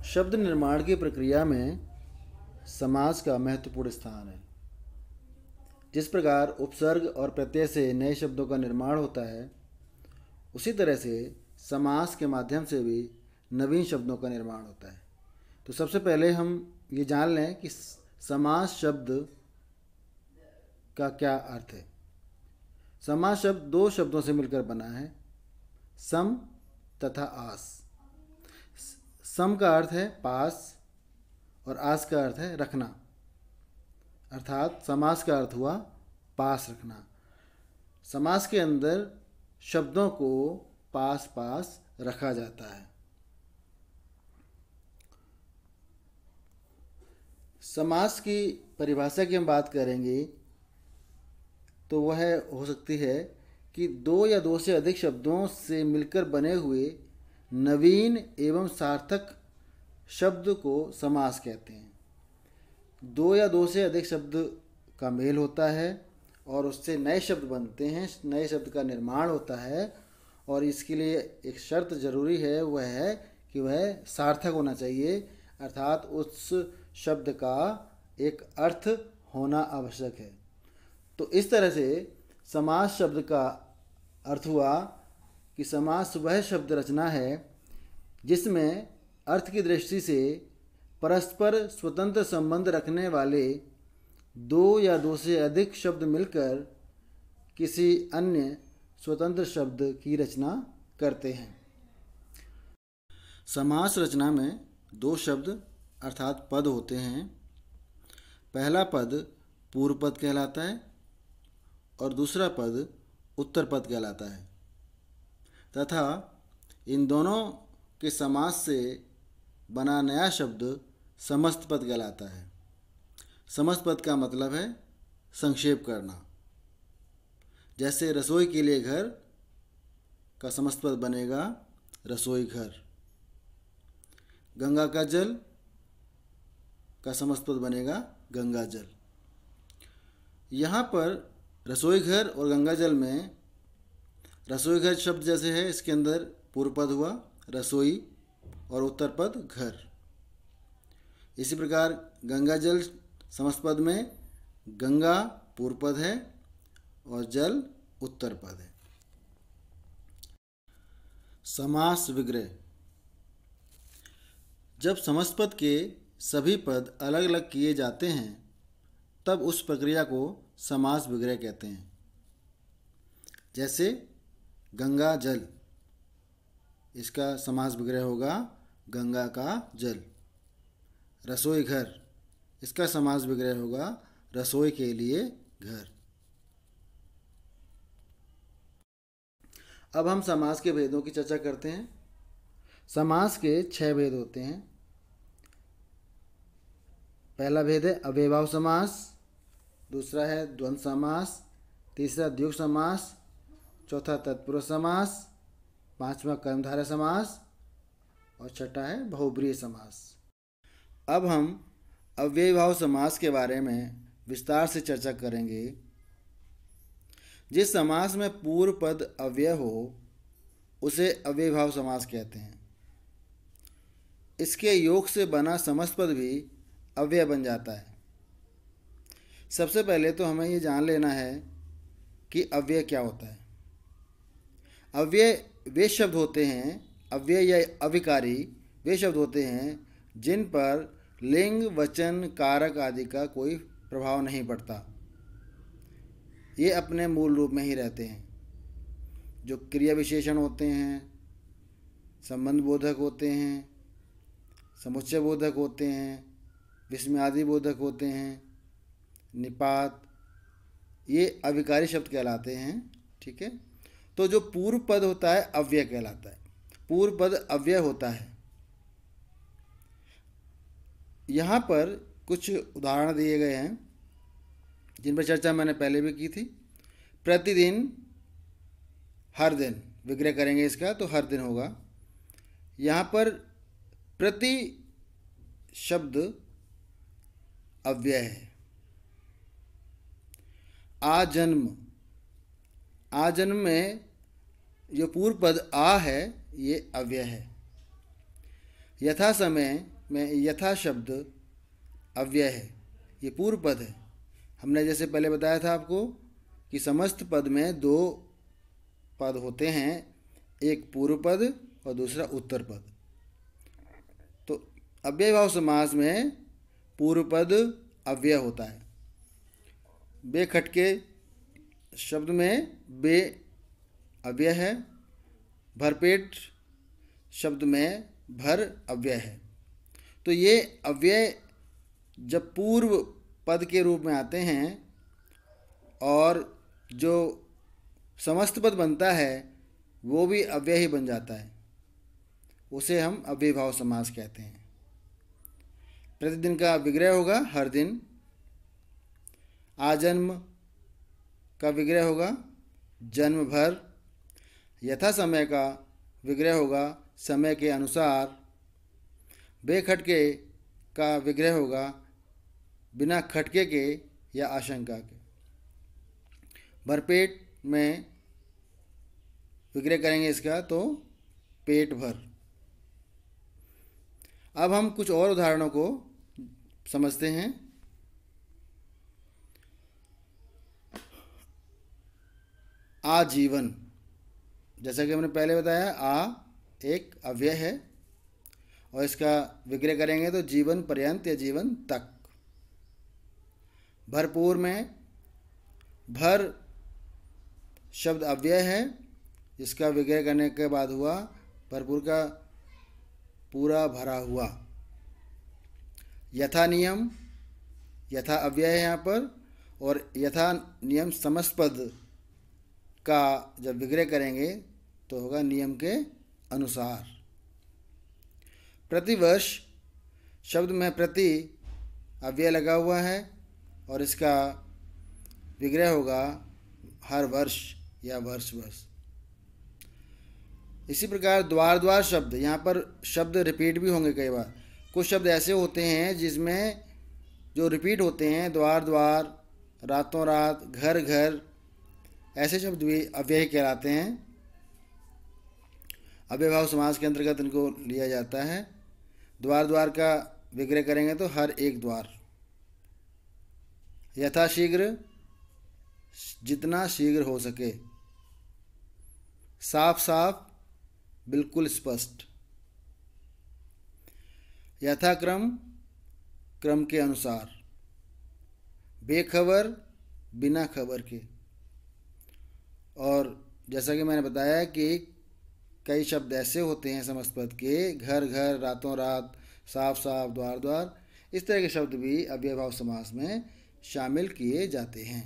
शब्द निर्माण की प्रक्रिया में समास का महत्वपूर्ण स्थान है। जिस प्रकार उपसर्ग और प्रत्यय से नए शब्दों का निर्माण होता है, उसी तरह से समास के माध्यम से भी नवीन शब्दों का निर्माण होता है। तो सबसे पहले हम ये जान लें कि समास शब्द का क्या अर्थ है। समास शब्द दो शब्दों से मिलकर बना है, सम तथा आस। सम का अर्थ है पास और आस का अर्थ है रखना, अर्थात समास का अर्थ हुआ पास रखना। समास के अंदर शब्दों को पास पास रखा जाता है। समास की परिभाषा की हम बात करेंगे तो वह हो सकती है कि दो या दो से अधिक शब्दों से मिलकर बने हुए नवीन एवं सार्थक शब्द को समास कहते हैं। दो या दो से अधिक शब्द का मेल होता है और उससे नए शब्द बनते हैं, नए शब्द का निर्माण होता है। और इसके लिए एक शर्त जरूरी है, वह है कि वह सार्थक होना चाहिए, अर्थात उस शब्द का एक अर्थ होना आवश्यक है। तो इस तरह से समास शब्द का अर्थ हुआ कि समास वह शब्द रचना है जिसमें अर्थ की दृष्टि से परस्पर स्वतंत्र संबंध रखने वाले दो या दो से अधिक शब्द मिलकर किसी अन्य स्वतंत्र शब्द की रचना करते हैं। समास रचना में दो शब्द अर्थात पद होते हैं। पहला पद पूर्व पद कहलाता है और दूसरा पद उत्तर पद कहलाता है, तथा इन दोनों के समास से बना नया शब्द समस्त पद कहलाता है। समस्त पद का मतलब है संक्षेप करना। जैसे रसोई के लिए घर का समस्त पद बनेगा रसोई घर। गंगा का जल का समस्त पद बनेगा गंगा जल। यहाँ पर रसोई घर और गंगा जल में रसोई घर शब्द जैसे है, इसके अंदर पूर्व पद हुआ रसोई और उत्तर पद घर। इसी प्रकार गंगा जल समस्त पद में गंगा पूर्व पद है और जल उत्तर पद है। समास विग्रह। जब समस्त पद के सभी पद अलग अलग किए जाते हैं तब उस प्रक्रिया को समास विग्रह कहते हैं। जैसे गंगा जल, इसका समास विग्रह होगा गंगा का जल। रसोई घर, इसका समास विग्रह होगा रसोई के लिए घर। अब हम समास के भेदों की चर्चा करते हैं। समास के 6 भेद होते हैं। पहला भेद है अव्ययभाव समास, दूसरा है द्वंद्व समास, तीसरा द्विगु समास, चौथा तत्पुरुष समास, पांचवा कर्मधारय समास और छठा है बहुब्रीहि समास। अब हम अव्ययभाव समास के बारे में विस्तार से चर्चा करेंगे। जिस समास में पूर्व पद अव्यय हो उसे अव्ययभाव समास कहते हैं। इसके योग से बना समस्त पद भी अव्यय बन जाता है। सबसे पहले तो हमें ये जान लेना है कि अव्यय क्या होता है। अव्यय वे शब्द होते हैं, अव्यय या अविकारी वे शब्द होते हैं जिन पर लिंग, वचन, कारक आदि का कोई प्रभाव नहीं पड़ता। ये अपने मूल रूप में ही रहते हैं। जो क्रिया विशेषण होते हैं, संबंध बोधक होते हैं, समुच्चय बोधक होते हैं, विस्मयादि बोधक होते हैं, निपात, ये अविकारी शब्द कहलाते हैं। ठीक है। तो जो पूर्व पद होता है अव्यय कहलाता है। पूर्व पद अव्यय होता है। यहाँ पर कुछ उदाहरण दिए गए हैं जिन पर चर्चा मैंने पहले भी की थी। प्रतिदिन, हर दिन विग्रह करेंगे इसका तो हर दिन होगा। यहाँ पर प्रति शब्द अव्यय है। आजन्म, आजन्म में जो पूर्व पद आ है ये अव्यय है। यथा समय में यथा शब्द अव्यय है, ये पूर्व पद है। हमने जैसे पहले बताया था आपको कि समस्त पद में दो पद होते हैं, एक पूर्व पद और दूसरा उत्तर पद। तो अव्यय भाव समास में पूर्व पद अव्यय होता है। बे खटके शब्द में बे अव्यय है, भरपेट शब्द में भर अव्यय है। तो ये अव्यय जब पूर्व पद के रूप में आते हैं और जो समस्त पद बनता है वो भी अव्यय ही बन जाता है, उसे हम अव्यय भाव समास कहते हैं। प्रतिदिन का विग्रह होगा हर दिन, आजन्म का विग्रह होगा जन्म भर, यथा समय का विग्रह होगा समय के अनुसार, बेखटके का विग्रह होगा बिना खटके के या आशंका के। भरपेट में विग्रह करेंगे इसका तो पेट भर। अब हम कुछ और उदाहरणों को समझते हैं। आजीवन, जैसा कि हमने पहले बताया, आ एक अव्यय है और इसका विग्रह करेंगे तो जीवन पर्यंत या जीवन तक। भरपूर में भर शब्द अव्यय है, जिसका विग्रह करने के बाद हुआ भरपूर का पूरा भरा हुआ। यथा नियम, यथा अव्यय है यहाँ पर, और यथा नियम समस्त पद का जब विग्रह करेंगे तो होगा नियम के अनुसार। प्रतिवर्ष शब्द में प्रति अव्यय लगा हुआ है और इसका विग्रह होगा हर वर्ष या वर्ष वर्ष। इसी प्रकार द्वार द्वार शब्द, यहाँ पर शब्द रिपीट भी होंगे कई बार। कुछ शब्द ऐसे होते हैं जिसमें जो रिपीट होते हैं, द्वार द्वार, रातों रात, घर घर, ऐसे शब्द भी अव्यय कहलाते हैं। अव्यय भाव समास के अंतर्गत इनको लिया जाता है। द्वार द्वार का विग्रह करेंगे तो हर एक द्वार। यथाशीघ्र, जितना शीघ्र हो सके। साफ साफ, बिल्कुल स्पष्ट। यथाक्रम, क्रम के अनुसार। बेखबर, बिना खबर के। और जैसा कि मैंने बताया कि कई शब्द ऐसे होते हैं समस्त पद के, घर घर, रातों रात, साफ साफ, द्वार द्वार, इस तरह के शब्द भी अव्यय भाव समास में शामिल किए जाते हैं।